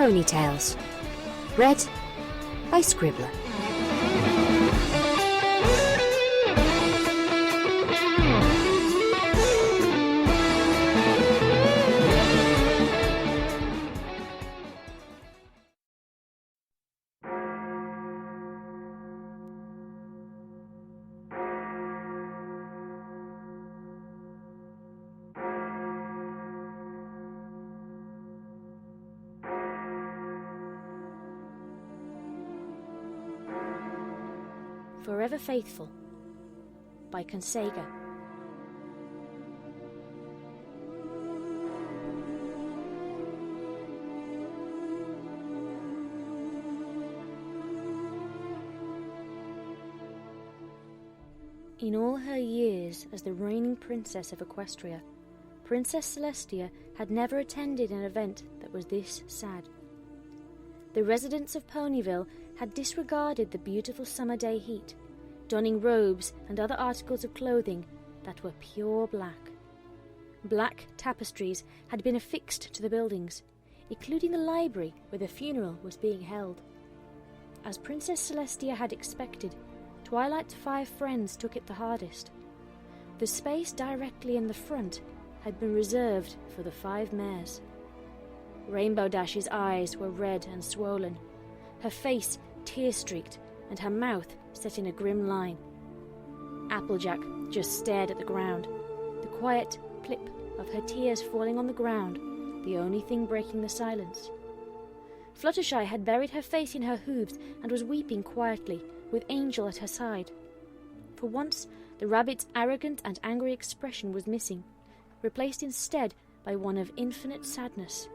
Ponytails. Read by Scribbler. Forever Faithful by Konseiga. In all her years as the reigning princess of Equestria, Princess Celestia had never attended an event that was this sad. The residents of Ponyville had disregarded the beautiful summer day heat, donning robes and other articles of clothing that were pure black. Black tapestries had been affixed to the buildings, including the library where the funeral was being held. As Princess Celestia had expected, Twilight's 5 friends took it the hardest. The space directly in the front had been reserved for the 5 mares. Rainbow Dash's eyes were red and swollen, her face tear-streaked, and her mouth set in a grim line. Applejack just stared at the ground, the quiet plip of her tears falling on the ground, the only thing breaking the silence. Fluttershy had buried her face in her hooves and was weeping quietly, with Angel at her side. For once, the rabbit's arrogant and angry expression was missing, replaced instead by one of infinite sadness.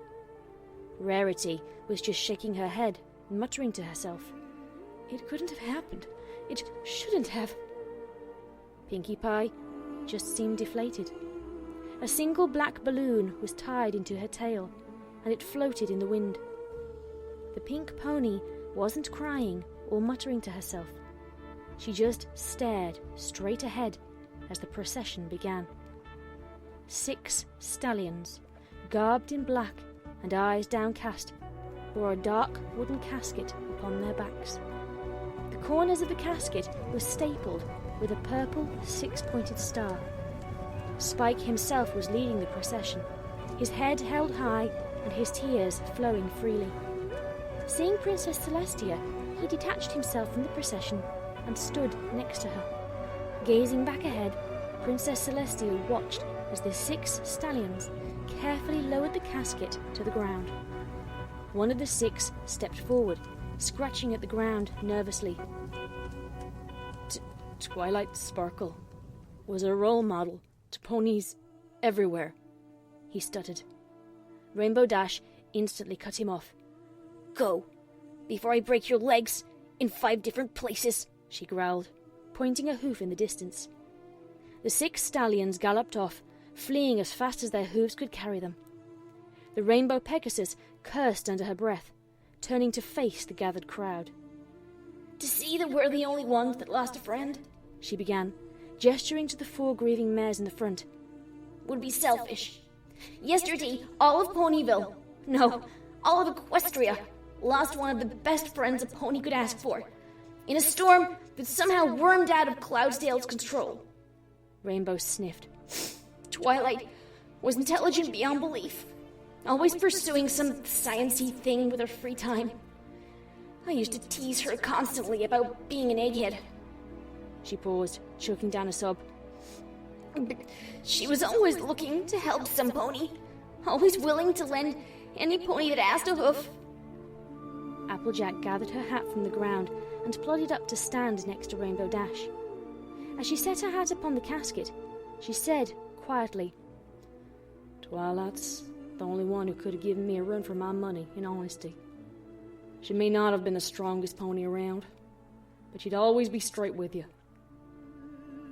Rarity was just shaking her head, muttering to herself, "It couldn't have happened. It shouldn't have." Pinkie Pie just seemed deflated. A single black balloon was tied into her tail, and it floated in the wind. The pink pony wasn't crying or muttering to herself. She just stared straight ahead as the procession began. 6 stallions, garbed in black and eyes downcast, bore a dark wooden casket upon their backs. The corners of the casket were stapled with a purple 6-pointed star. Spike himself was leading the procession, his head held high and his tears flowing freely. Seeing Princess Celestia, he detached himself from the procession and stood next to her. Gazing back ahead, Princess Celestia watched as the 6 stallions carefully lowered the casket to the ground. One of the 6 stepped forward, scratching at the ground nervously. Twilight Sparkle was a role model to ponies everywhere, he stuttered. Rainbow Dash instantly cut him off. "Go, before I break your legs in 5 different places," she growled, pointing a hoof in the distance. The 6 stallions galloped off, fleeing as fast as their hooves could carry them. The Rainbow Pegasus cursed under her breath, turning to face the gathered crowd. "To see that we're the only ones that lost a friend," she began, gesturing to the 4 grieving mares in the front, "would be selfish. Yesterday, all of Ponyville, no, all of Equestria, lost one of the best friends a pony could ask for, in a storm that somehow wormed out of Cloudsdale's control." Rainbow sniffed. "Twilight was intelligent beyond belief, always pursuing some sciencey thing with her free time. I used to tease her constantly about being an egghead." She paused, choking down a sob. "But she was always looking to help some pony, always willing to lend any pony that asked a hoof." Applejack gathered her hat from the ground and plodded up to stand next to Rainbow Dash. As she set her hat upon the casket, she said quietly, "Twilight's the only one who could have given me a run for my money, in honesty. She may not have been the strongest pony around, but she'd always be straight with you."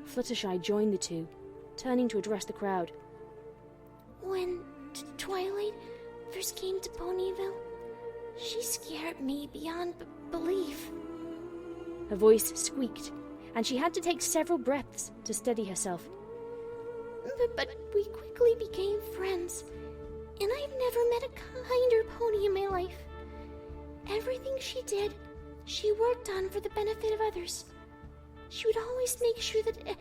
Fluttershy joined the two, turning to address the crowd. "When Twilight first came to Ponyville, she scared me beyond belief." Her voice squeaked, and she had to take several breaths to steady herself. But we quickly became friends, and I've never met a kinder pony in my life. Everything she did, she worked on for the benefit of others. She would always make sure that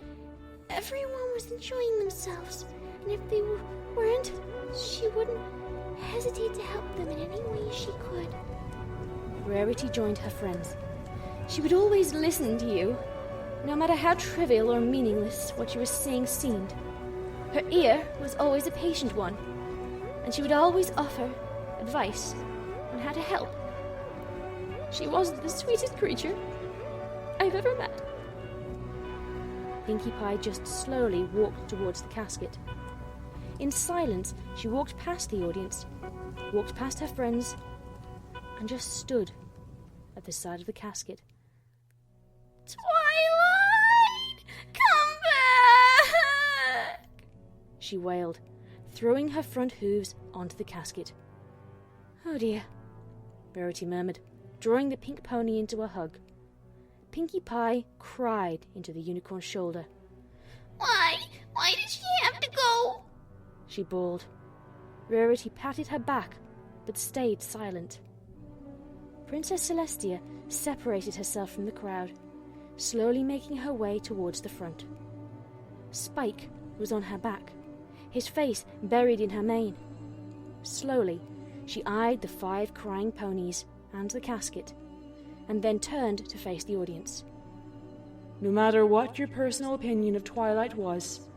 everyone was enjoying themselves, and if they weren't, she wouldn't hesitate to help them in any way she could. Rarity joined her friends. She would always listen to you, no matter how trivial or meaningless what you were saying seemed. Her ear was always a patient one, and she would always offer advice on how to help. She was the sweetest creature I've ever met. Pinkie Pie just slowly walked towards the casket. In silence, she walked past the audience, walked past her friends, and just stood at the side of the casket. "Twilight, come back!" she wailed, throwing her front hooves onto the casket. "Oh dear," Rarity murmured, drawing the pink pony into a hug. Pinkie Pie cried into the unicorn's shoulder. Why did she have to go?" she bawled. Rarity patted her back, but stayed silent. Princess Celestia separated herself from the crowd, slowly making her way towards the front. Spike was on her back, his face buried in her mane. Slowly, she eyed the 5 crying ponies and the casket, and then turned to face the audience. "No matter what your personal opinion of Twilight was,"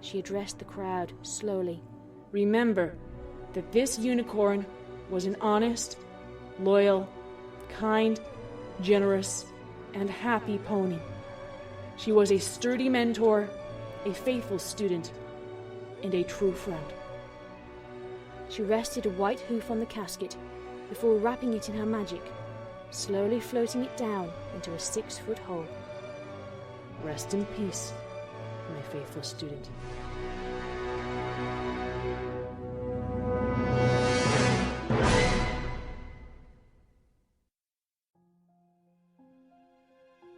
she addressed the crowd slowly, "remember that this unicorn was an honest, loyal, kind, generous, and happy pony. She was a sturdy mentor, a faithful student, and a true friend." She rested a white hoof on the casket before wrapping it in her magic, slowly floating it down into a 6-foot hole. "Rest in peace, my faithful student."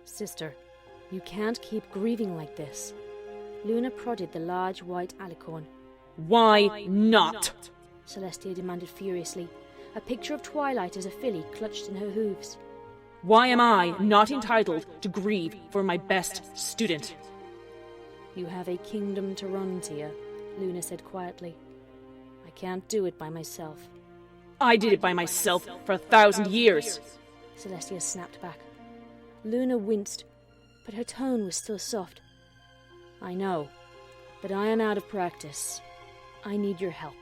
Sister, you can't keep grieving like this. Luna prodded the large white alicorn. "Why not?" Celestia demanded furiously, a picture of Twilight as a filly clutched in her hooves. "Why am I not entitled to grieve for my best student?" You have a kingdom to run, Tia, Luna said quietly. I can't do it by myself. "I did it by myself for 1,000 years. Celestia snapped back. Luna winced, but her tone was still soft. I know, but I am out of practice. I need your help.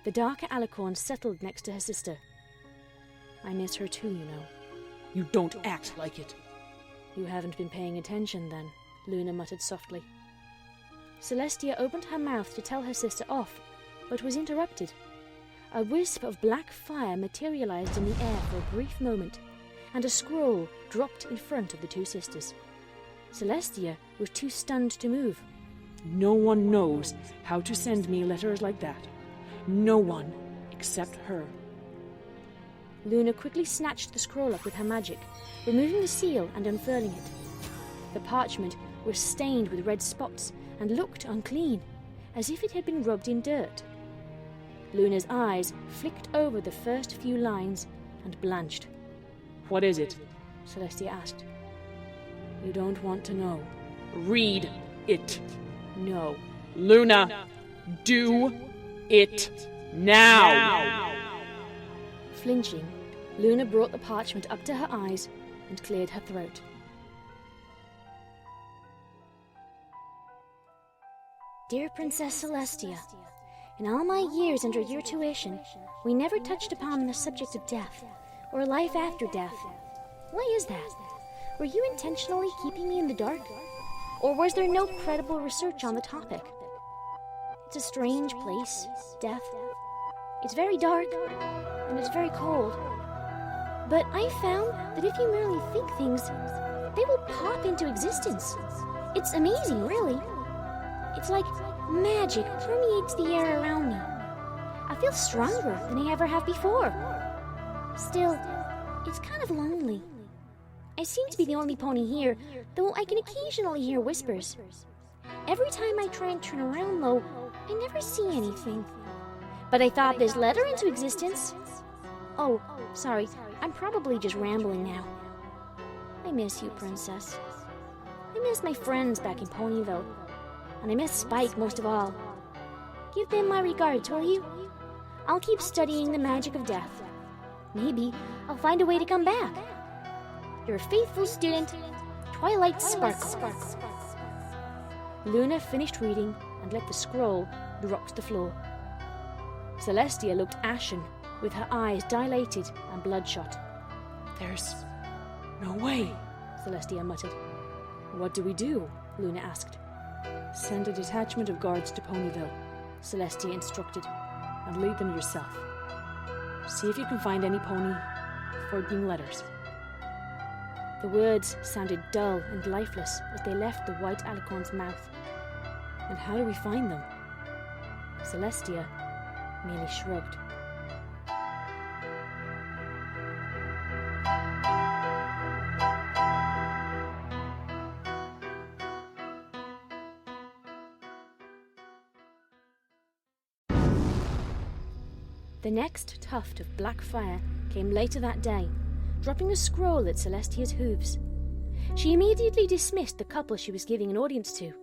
The darker alicorn settled next to her sister. I miss her too, you know. You don't act like it. You haven't been paying attention, then, Luna muttered softly. Celestia opened her mouth to tell her sister off, but was interrupted. A wisp of black fire materialized in the air for a brief moment, and a scroll dropped in front of the two sisters. Celestia was too stunned to move. No one knows how to send me letters like that. No one except her. Luna quickly snatched the scroll up with her magic, removing the seal and unfurling it. The parchment was stained with red spots and looked unclean, as if it had been rubbed in dirt. Luna's eyes flicked over the first few lines and blanched. What is it? Celestia asked. You don't want to know. Read it. No. Luna, do it now. Flinching, Luna brought the parchment up to her eyes and cleared her throat. Dear Princess Celestia, in all my years under your tuition, we never touched upon the subject of death, or life after death. Why is that? Were you intentionally keeping me in the dark? Or was there no credible research on the topic? It's a strange place, death. It's very dark, and it's very cold. But I found that if you merely think things, they will pop into existence. It's amazing, really. It's like magic permeates the air around me. I feel stronger than I ever have before. Still, it's kind of lonely. I seem to be the only pony here, though I can occasionally hear whispers. Every time I try and turn around, though, I never see anything. But I thought this letter into existence. Oh, sorry, I'm probably just rambling now. I miss you, Princess. I miss my friends back in Ponyville. And I miss Spike most of all. Give them my regards, will you? I'll keep studying the magic of death. Maybe I'll find a way to come back. Your faithful student, Twilight Sparkle. Luna finished reading and let the scroll drop to the floor. Celestia looked ashen, with her eyes dilated and bloodshot. "There's no way," Celestia muttered. "What do we do?" Luna asked. "Send a detachment of guards to Ponyville," Celestia instructed, "and lead them yourself. See if you can find any pony forging letters." The words sounded dull and lifeless as they left the white alicorn's mouth. And how do we find them? Celestia merely shrugged. The next tuft of black fire came later that day, dropping a scroll at Celestia's hooves. She immediately dismissed the couple she was giving an audience to.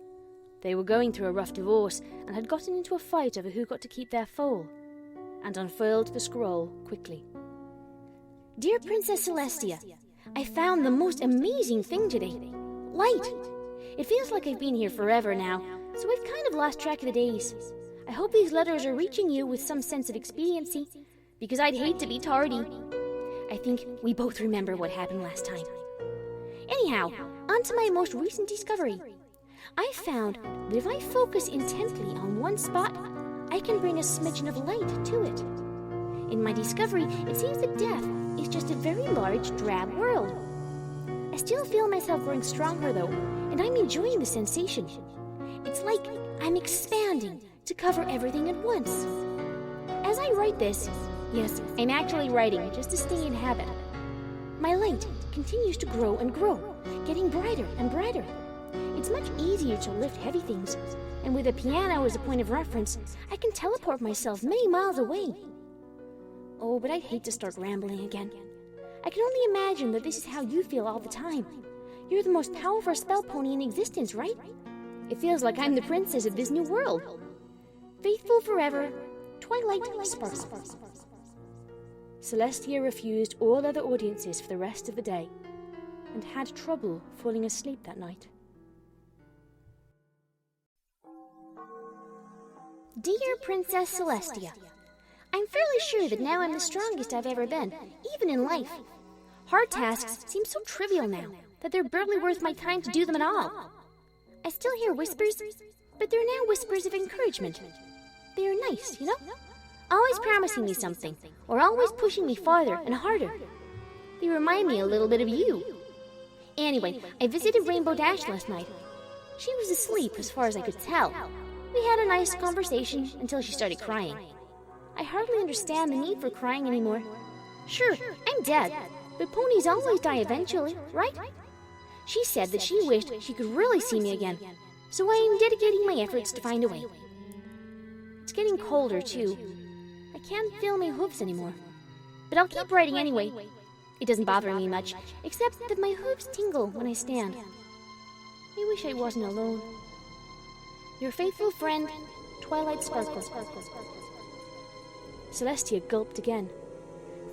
They were going through a rough divorce and had gotten into a fight over who got to keep their foal, and unfurled the scroll quickly. Dear Princess Celestia, I found the most amazing thing today. Light! It feels like I've been here forever now, so I've kind of lost track of the days. I hope these letters are reaching you with some sense of expediency, because I'd hate to be tardy. I think we both remember what happened last time. Anyhow, on to my most recent discovery. I found that if I focus intently on one spot, I can bring a smidgen of light to it. In my discovery, it seems that death is just a very large, drab world. I still feel myself growing stronger, though, and I'm enjoying the sensation. It's like I'm expanding to cover everything at once. As I write this, yes, I'm actually writing just to stay in habit, my light continues to grow and grow, getting brighter and brighter. It's much easier to lift heavy things, and with a piano as a point of reference, I can teleport myself many miles away. Oh, but I'd hate to start rambling again. I can only imagine that this is how you feel all the time. You're the most powerful spell pony in existence, right? It feels like I'm the princess of this new world. Faithful forever, Twilight Sparkle. Celestia refused all other audiences for the rest of the day, and had trouble falling asleep that night. Dear Princess Celestia, I'm fairly sure that now I'm the strongest I've ever been, even in life. Hard tasks seem so trivial now that they're barely worth my time to do them at all. I still hear whispers, but they're now whispers of encouragement. They are nice, you know? Always promising me something, or always pushing me farther and harder. They remind me a little bit of you. Anyway, I visited Rainbow Dash last night. She was asleep as far as I could tell. We had a nice conversation until she started crying. I hardly understand the need for crying anymore. Sure, I'm dead, but ponies always die eventually, right? She said that she wished she could really see me again, so I am dedicating my efforts to find a way. It's getting colder, too. I can't feel my hooves anymore. But I'll keep writing anyway. It doesn't bother me much, except that my hooves tingle when I stand. I wish I wasn't alone. Your faithful friend, Twilight Sparkle. Celestia gulped again.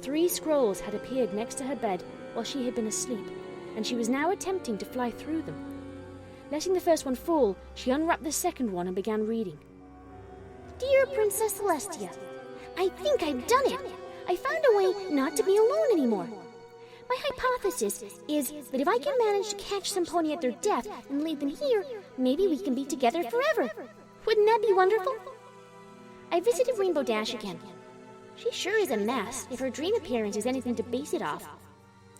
3 scrolls had appeared next to her bed while she had been asleep, and she was now attempting to fly through them. Letting the first one fall, she unwrapped the second one and began reading. Dear Princess Celestia, I think I've done it. I found a way not to be alone anymore. My hypothesis is that if I can manage to catch some pony at their death and lead them here, maybe we can be together forever. Wouldn't that be wonderful? I visited Rainbow Dash again. She sure is a mess if her dream appearance is anything to base it off.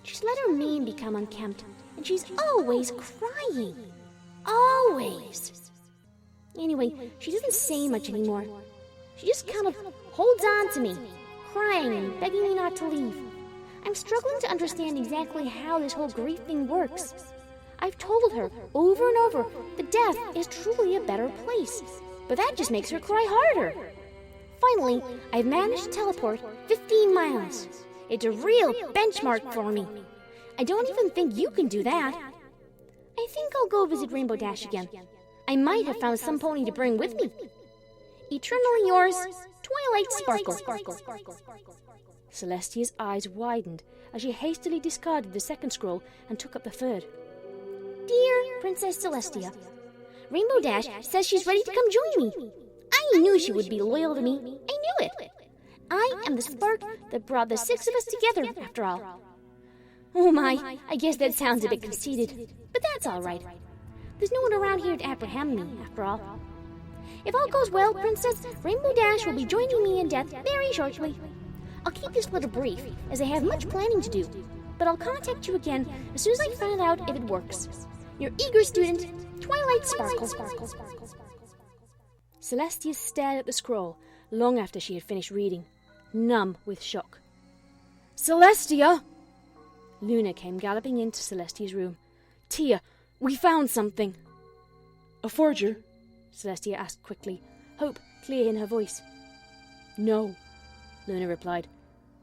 She's let her mane become unkempt, and she's always crying. Always. Anyway, she doesn't say much anymore. She just kind of holds on to me, crying and begging me not to leave. I'm struggling to understand exactly how this whole grief thing works. I've told her over and over that death is truly a better place, but that just makes her cry harder. Finally, I've managed to teleport 15 miles. It's a real benchmark for me. I don't even think you can do that. I think I'll go visit Rainbow Dash again. I might have found some pony to bring with me. Eternally yours, Twilight Sparkle. Celestia's eyes widened as she hastily discarded the second scroll and took up the third. Dear Princess Celestia, Rainbow Dash says she's ready to come join me. I knew she would be loyal to me. I knew it. I am the spark that brought the six of us together, after all. Oh my, I guess that sounds a bit conceited, but that's all right. There's no one around here to apprehend me, after all. If all goes well, Princess, Rainbow Dash will be joining me in death very shortly. I'll keep this letter brief, as I have much planning to do, but I'll contact you again as soon as I find out if it works. Your eager student, Twilight Sparkle. Celestia stared at the scroll long after she had finished reading, numb with shock. Celestia! Luna came galloping into Celestia's room. Tia, we found something. A forger? Celestia asked quickly, hope clear in her voice. No, Luna replied.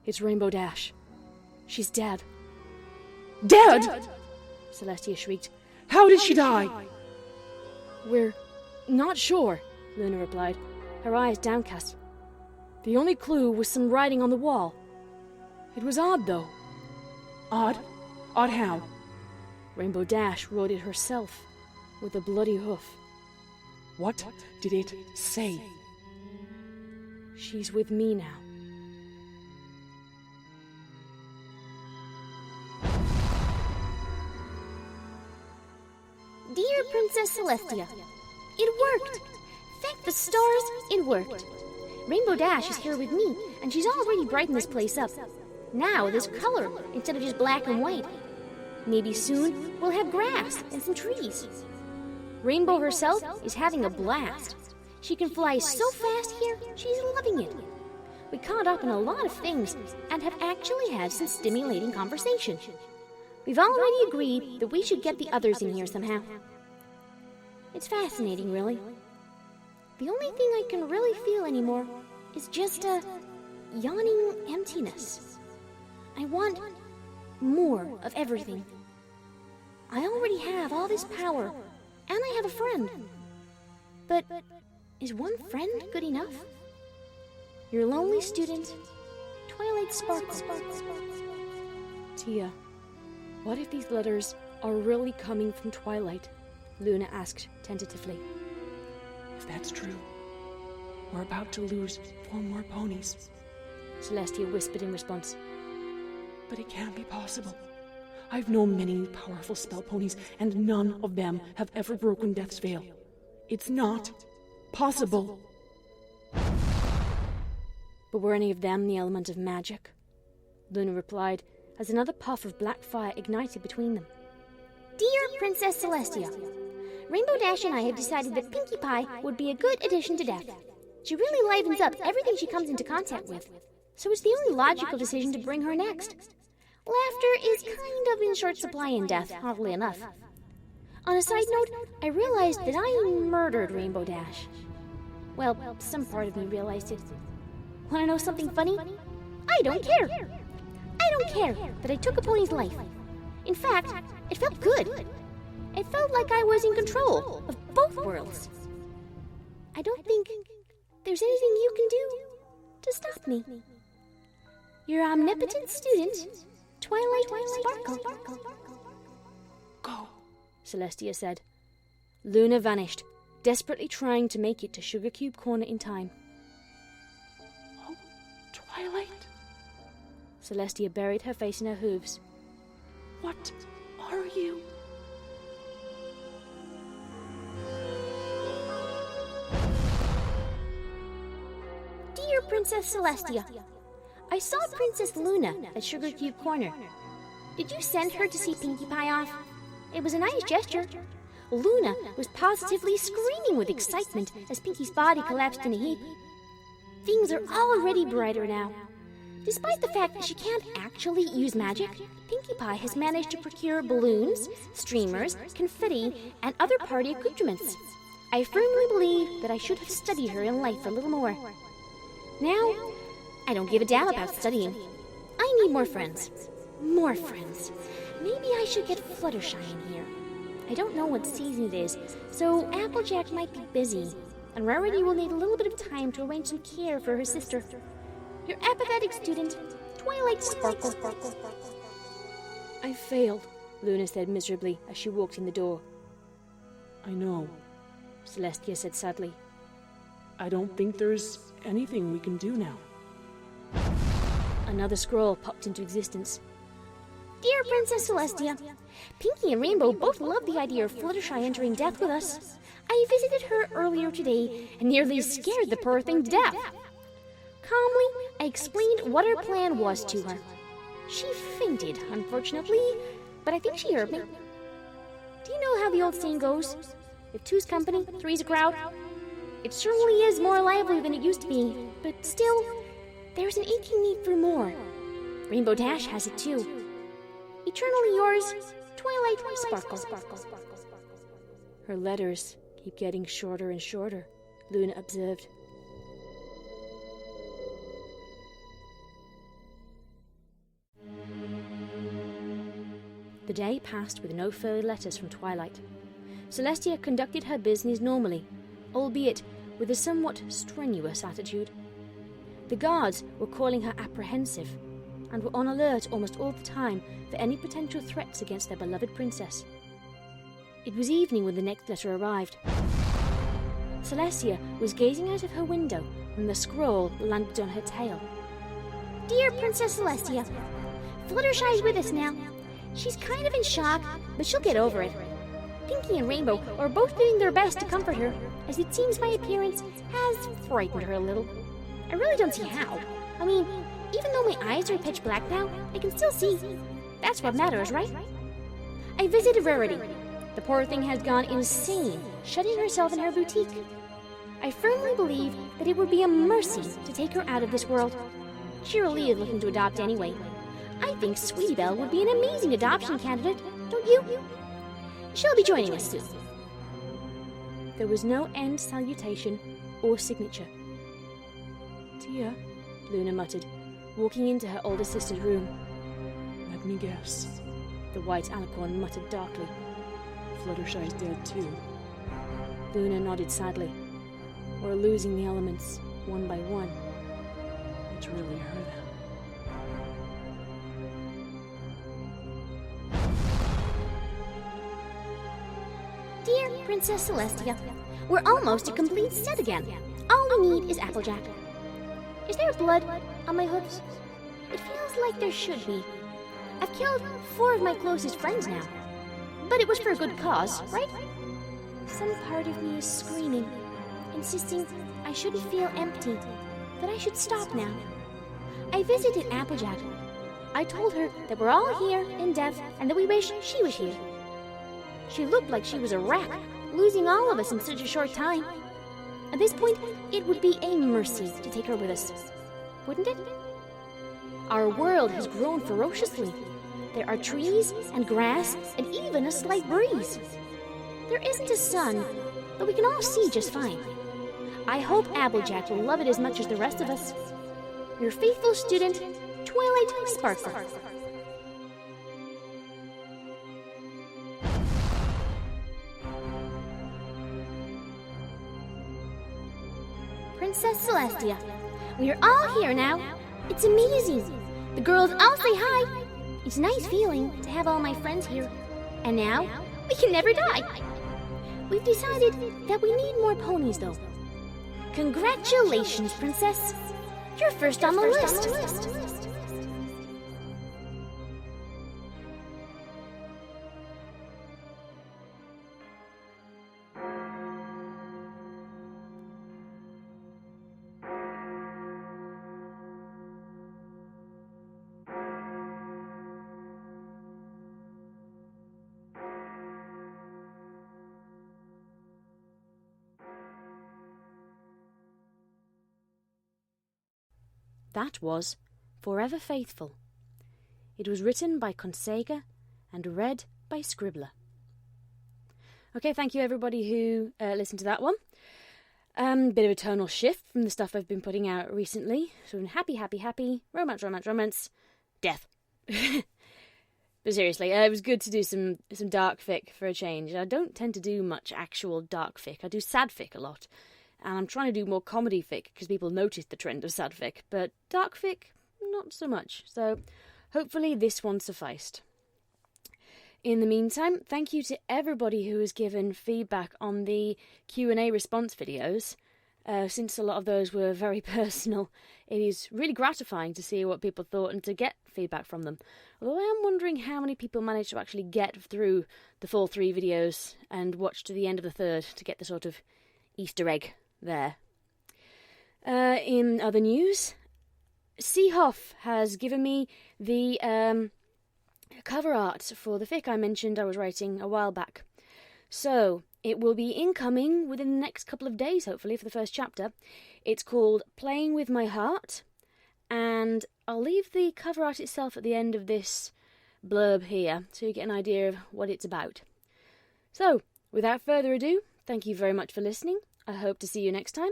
It's Rainbow Dash. She's dead. Dead? Celestia shrieked. How did she die? We're not sure, Luna replied, her eyes downcast. The only clue was some writing on the wall. It was odd, though. Odd? Odd how? Rainbow Dash wrote it herself, with a bloody hoof. What did it say? She's with me now. Dear Princess Celestia, it worked. Thank the stars, it worked. Rainbow Dash is here with me, and she's already brightened this place up. Now there's color instead of just black and white. Maybe soon we'll have grass and some trees. Rainbow herself is having a blast. She can fly so fast here, she's loving it. We caught up on a lot of things and have actually had some stimulating conversation. We've already agreed that we should get the others in here somehow. It's fascinating, really. The only thing I can really feel anymore is just a yawning emptiness. I want more of everything. I already have all this power, and I have a friend. But is one friend good enough? Your lonely student, Twilight Sparkle. Tia, what if these letters are really coming from Twilight? Luna asked tentatively. If that's true, we're about to lose 4 more ponies, Celestia whispered in response. But it can't be possible. I've known many powerful spell ponies, and none of them have ever broken Death's Veil. It's not possible. But were any of them the element of magic? Luna replied, as another puff of black fire ignited between them. Dear Princess Celestia, Rainbow Dash and I have decided that Pinkie Pie would be a good addition to Death. She really livens up everything she comes into contact with, so it's the only logical decision to bring her next. Laughter is kind of in short supply in Death, oddly enough. On a side note, I realized that I murdered Rainbow Dash. Well, some part of me realized it. Want to know something funny? I don't care. I don't care that I took a pony's life. In fact, it felt good. It felt like I was in control of both worlds. I don't think there's anything you can do to stop me. Your omnipotent student, Twilight Sparkle. Go, Celestia said. Luna vanished, desperately trying to make it to Sugar Cube Corner in time. Oh, Twilight? Celestia buried her face in her hooves. What are you? Dear Princess Celestia, I saw Princess Luna at Sugar Cube Corner. Did you send her to see Pinkie Pie off? It was a nice gesture. Luna was positively screaming with excitement as Pinkie's body collapsed in a heap. Things are already brighter now. Despite the fact that she can't actually use magic, Pinkie Pie has managed to procure balloons, streamers, confetti, and other party accoutrements. I firmly believe that I should have studied her in life a little more. Now, I don't give a damn about studying. I need more friends. More friends. Maybe I should get Fluttershy in here. I don't know what season it is, so Applejack might be busy, and Rarity will need a little bit of time to arrange some care for her sister. Your apathetic student, Twilight Sparkle. I failed, Luna said miserably as she walked in the door. I know. Celestia said sadly. I don't think there's anything we can do now. Another scroll popped into existence. Dear Princess Celestia, Pinkie and Rainbow both love the idea of Fluttershy entering death with us. I visited her earlier today and nearly scared the poor thing to death. Calmly, I explained what our plan was to her. She fainted, unfortunately, but I think she heard me. Do you know how the old saying goes? If two's company, three's a crowd. It certainly is more lively than it used to be, but still, there's an aching need for more. Rainbow Dash has it too. Eternally yours, Twilight Sparkle. Her letters keep getting shorter and shorter, Luna observed. The day passed with no further letters from Twilight. Celestia conducted her business normally, albeit with a somewhat strenuous attitude. The guards were calling her apprehensive, and were on alert almost all the time for any potential threats against their beloved princess. It was evening when the next letter arrived. Celestia was gazing out of her window when the scroll landed on her tail. Dear Princess Celestia, Fluttershy's with us now. She's kind of in shock, but she'll get over it. Pinkie and Rainbow are both doing their best to comfort her, as it seems my appearance has frightened her a little. I really don't see how. I mean, even though my eyes are pitch black now, I can still see. That's what matters, right? I visited Rarity. The poor thing has gone insane, shutting herself in her boutique. I firmly believe that it would be a mercy to take her out of this world. Cheerilee is looking to adopt anyway. I think Sweetie Belle would be an amazing adoption candidate, don't you? She'll be joining us soon. There was no end salutation or signature. Tia, Luna muttered, walking into her older sister's room. Let me guess. The white alicorn muttered darkly. Fluttershy's dead too. Luna nodded sadly. We're losing the elements, one by one. It's really her then. Dear Princess Celestia, we're almost a complete set again. All we need is Applejack. Is there blood on my hooves? It feels like there should be. I've killed 4 of my closest friends now. But it was for a good cause, right? Some part of me is screaming, insisting I shouldn't feel empty, that I should stop now. I visited Applejack. I told her that we're all here in death and that we wish she was here. She looked like she was a wreck, losing all of us in such a short time. At this point, it would be a mercy to take her with us, wouldn't it? Our world has grown ferociously. There are trees and grass and even a slight breeze. There isn't a sun, but we can all see just fine. I hope Applejack will love it as much as the rest of us. Your faithful student, Twilight Sparkle. Princess Celestia, we are all here now. It's amazing. The girls all say hi. It's a nice feeling to have all my friends here. And now, we can never die. We've decided that we need more ponies, though. Congratulations, Princess. You're first on the list. That was Forever Faithful. It was written by Konseiga and read by Scribbler. Okay, thank you everybody who listened to that one. Bit of a tonal shift from the stuff I've been putting out recently. So happy, romance, death. But seriously, it was good to do some dark fic for a change. I don't tend to do much actual dark fic. I do sad fic a lot. And I'm trying to do more comedy fic because people notice the trend of sad fic. But dark fic, not so much. So hopefully this one sufficed. In the meantime, thank you to everybody who has given feedback on the Q&A response videos. Since a lot of those were very personal, it is really gratifying to see what people thought and to get feedback from them. Although I am wondering how many people managed to actually get through the full 3 videos and watch to the end of the 3rd to get the sort of Easter egg there. In other news, CeeHoff has given me the cover art for the fic I mentioned I was writing a while back. So, it will be incoming within the next couple of days, hopefully, for the first chapter. It's called Playing With My Heart, and I'll leave the cover art itself at the end of this blurb here, so you get an idea of what it's about. So, without further ado, thank you very much for listening. I hope to see you next time.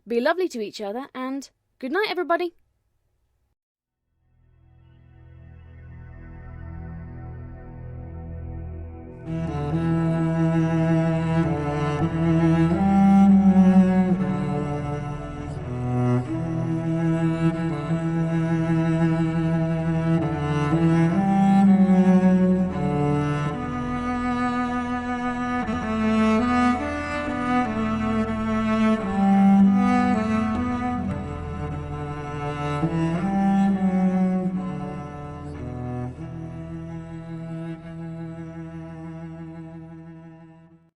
Be lovely to each other, and good night, everybody!